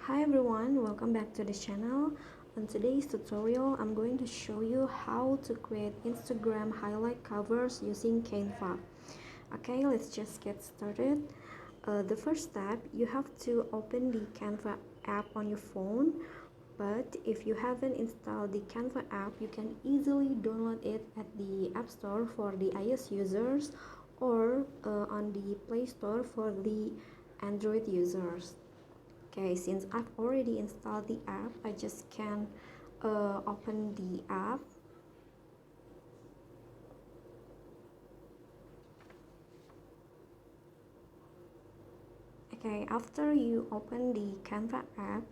Hi everyone, welcome back to the channel. On today's tutorial, I'm going to show you how to create Instagram highlight covers using Canva. Okay, let's just get started. The first step, you have to open the Canva app on your phone. But if you haven't installed the Canva app, you can easily download it at the App Store for the iOS users or on the Play Store for the Android users. Okay, since I've already installed the app, I just can open the app. Okay, after you open the Canva app,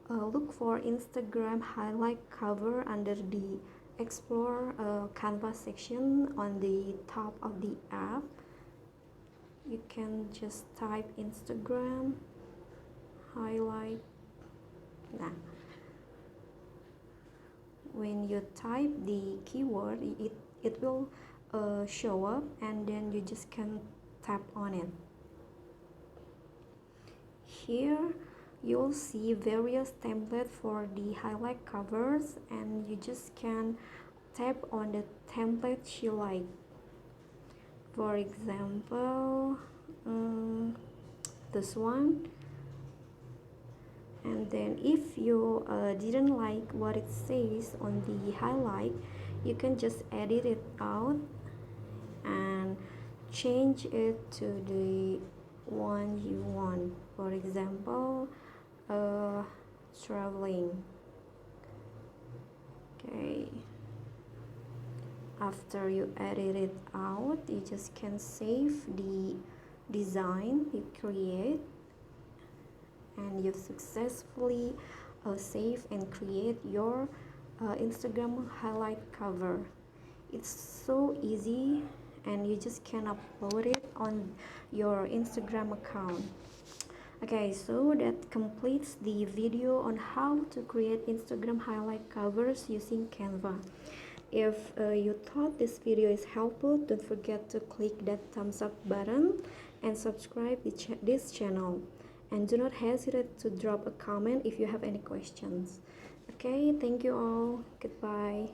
look for Instagram highlight cover under the Explore Canva section on the top of the app. You can just type Instagram highlight. Nah. When you type the keyword, it will show up, and then you just can tap on it. Here you'll see various templates for the highlight covers, and you just can tap on the template you like. For example, this one. And then if you didn't like what it says on the highlight, you can just edit it out and change it to the one you want. For example, traveling. Okay, after you edit it out, you just can save the design you create, and you've successfully save and create your Instagram highlight cover. It's so easy, and you just can upload it on your Instagram account. Okay, so that completes the video on how to create Instagram highlight covers using Canva. If you thought this video is helpful, don't forget to click that thumbs up button and subscribe this channel. And do not hesitate to drop a comment if you have any questions. Okay, thank you all. Goodbye.